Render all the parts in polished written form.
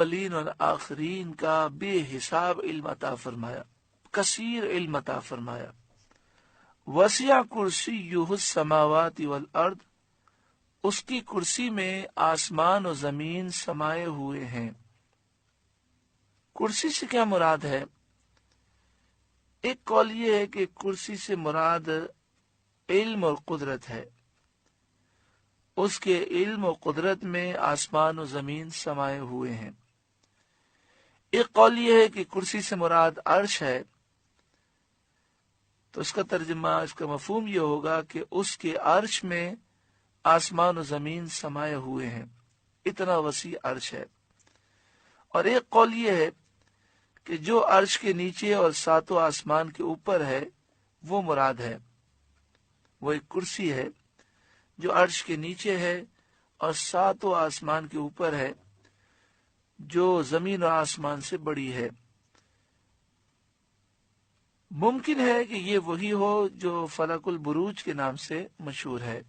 اولین اور آخرین کا بے حساب علم عطا فرمایا، کثیر علم عطا فرمایا۔ وسع کرسیہ السماوات والارض، اس کی کرسی میں آسمان و زمین سمائے ہوئے ہیں۔ کرسی سے کیا مراد ہے؟ ایک قول یہ ہے کہ کرسی سے مراد علم اور قدرت ہے، اس کے علم و قدرت میں آسمان و زمین سمائے ہوئے ہیں۔ ایک قول یہ ہے کہ کرسی سے مراد عرش ہے، تو اس کا ترجمہ، اس کا مفہوم یہ ہوگا کہ اس کے عرش میں آسمان و زمین سمائے ہوئے ہیں، اتنا وسیع عرش ہے۔ اور ایک قول یہ ہے کہ جو عرش کے نیچے اور ساتوں آسمان کے اوپر ہے وہ مراد ہے، وہ ایک کرسی ہے جو عرش کے نیچے ہے اور ساتوں آسمان کے اوپر ہے، جو زمین اور آسمان سے بڑی ہے۔ ممکن ہے کہ یہ وہی ہو جو فلک البروج کے نام سے مشہور ہے۔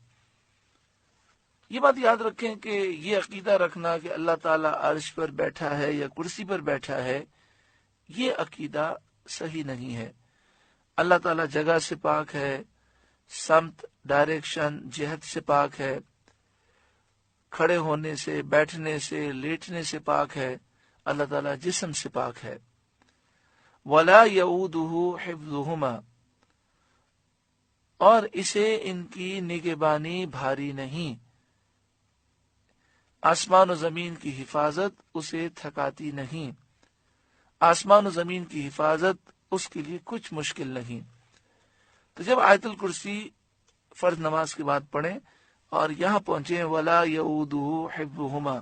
یہ بات یاد رکھیں کہ یہ عقیدہ رکھنا کہ اللہ تعالیٰ عرش پر بیٹھا ہے یا کرسی پر بیٹھا ہے، یہ عقیدہ صحیح نہیں ہے۔ اللہ تعالیٰ جگہ سے پاک ہے، سمت، ڈائریکشن، جہت سے پاک ہے، کھڑے ہونے سے، بیٹھنے سے، لیٹنے سے پاک ہے۔ اللہ تعالیٰ جسم سے پاک ہے۔ وَلَا يَئُودُهُ حِفْظُهُمَا، اور اسے ان کی نگہبانی بھاری نہیں۔ آسمان و زمین کی حفاظت اسے تھکاتی نہیں، آسمان و زمین کی حفاظت اس کے لیے کچھ مشکل نہیں۔ تو جب آیت الکرسی فرض نماز کے بعد پڑھیں اور یہاں پہنچیں وَلَا يَئُودُهُ حِفْظُهُمَا،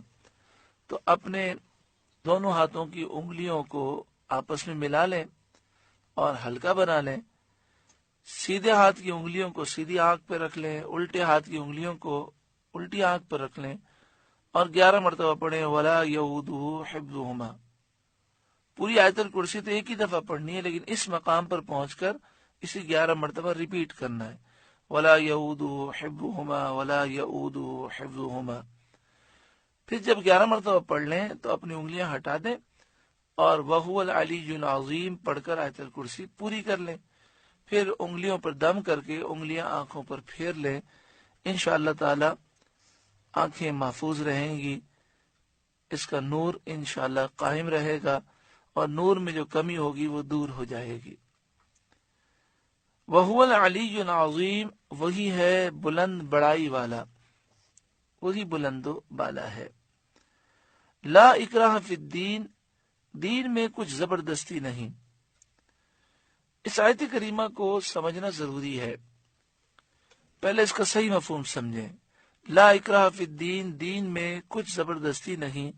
تو اپنے دونوں ہاتھوں کی انگلیوں کو آپس میں ملا لیں اور ہلکا بنا لیں۔ سیدھے ہاتھ کی انگلیوں کو سیدھی آنکھ پہ رکھ لیں، الٹے ہاتھ کی انگلیوں کو الٹی آنکھ پر رکھ لیں اور 11 مرتبہ پڑھیں وَلَا يَئُودُهُ حِفْظُهُمَا۔ پوری آیت الکرسی تو ایک ہی دفعہ پڑھنی ہے، لیکن اس مقام پر پہنچ کر اسے 11 مرتبہ ریپیٹ کرنا ہے، وَلَا يَئُودُهُ حِفْظُهُمَا وَلَا يَئُودُهُ حِفْظُهُمَا۔ پھر جب 11 مرتبہ پڑھ لیں تو اپنی انگلیاں ہٹا دیں اور وَهُوَ الْعَلِيُّ الْعَظِيمُ پڑھ کر آیت الکرسی پوری کر لیں۔ پھر انگلیوں پر دم کر کے انگلیاں آنکھوں پر پھیر لیں۔ انشاءاللہ تعالی آنکھیں محفوظ رہیں گی، اس کا نور انشاءاللہ قائم رہے گا اور نور میں جو کمی ہوگی وہ دور ہو جائے گی۔ وَهُوَ الْعَلِيُّ الْعَظِيمُ، وہی ہے بلند بڑائی والا، وہی بلند و بالا ہے۔ لا اکراہ فی الدین، دین میں کچھ زبردستی نہیں۔ اس آیت کریمہ کو سمجھنا ضروری ہے۔ پہلے اس کا صحیح مفہوم سمجھیں۔ لا اکراہ فی الدین، دین میں کچھ زبردستی نہیں،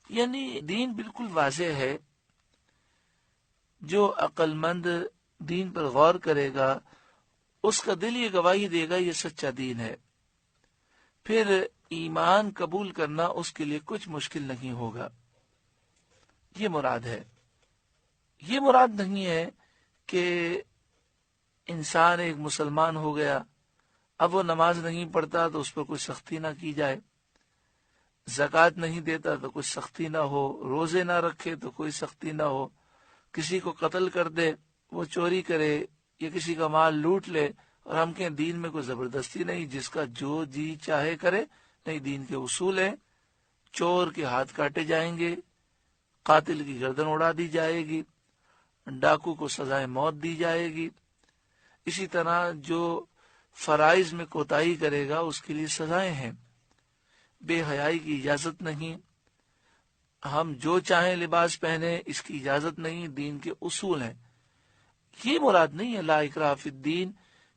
یعنی دین بالکل واضح ہے۔ جو عقل مند دین پر غور کرے گا اس کا دل یہ گواہی دے گا یہ سچا دین ہے، پھر ایمان قبول کرنا اس کے لیے کچھ مشکل نہیں ہوگا۔ یہ مراد ہے۔ یہ مراد نہیں ہے کہ انسان ایک مسلمان ہو گیا، اب وہ نماز نہیں پڑھتا تو اس پر کوئی سختی نہ کی جائے، زکوٰۃ نہیں دیتا تو کوئی سختی نہ ہو، روزے نہ رکھے تو کوئی سختی نہ ہو، کسی کو قتل کر دے، وہ چوری کرے یا کسی کا مال لوٹ لے اور ہم کہیں دین میں کوئی زبردستی نہیں، جس کا جو جی چاہے کرے۔ نہیں، دین کے اصول ہیں۔ چور کے ہاتھ کاٹے جائیں گے، قاتل کی گردن اڑا دی جائے گی، ڈاکو کو سزائے موت دی جائے گی۔ اسی طرح جو فرائض میں کوتاہی کرے گا اس کے لیے سزائیں ہیں۔ بے حیائی کی اجازت نہیں، ہم جو چاہیں لباس پہنے اس کی اجازت نہیں، دین کے اصول ہیں۔ یہ مراد نہیں ہے لا اکراہ فی الدین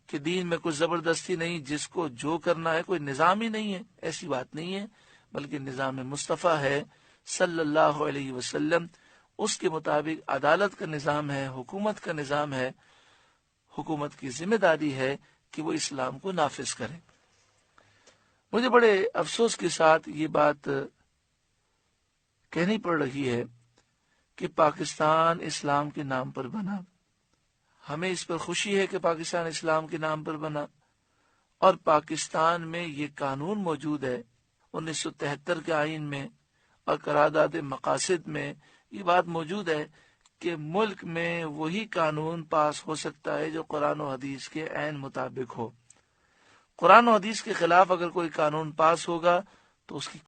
کہ دین میں کچھ زبردستی نہیں، جس کو جو کرنا ہے، کوئی نظام ہی نہیں ہے، ایسی بات نہیں ہے، بلکہ نظام مصطفیٰ ہے صلی اللہ علیہ وسلم، اس کے مطابق عدالت کا نظام ہے، حکومت کا نظام ہے۔ حکومت کی ذمہ داری ہے کہ وہ اسلام کو نافذ کرے۔ مجھے بڑے افسوس کے ساتھ یہ بات کہنی پڑ رہی ہے کہ پاکستان اسلام کے نام پر بنا۔ ہمیں اس پر خوشی ہے کہ پاکستان اسلام کے نام پر بنا، اور پاکستان میں یہ قانون موجود ہے 1973 کے آئین میں، اور قرارداد مقاصد میں یہ بات موجود ہے کہ ملک میں وہی قانون پاس ہو سکتا ہے جو قرآن و حدیث کے عین مطابق ہو۔ قرآن و حدیث کے خلاف اگر کوئی قانون پاس ہوگا تو اس کی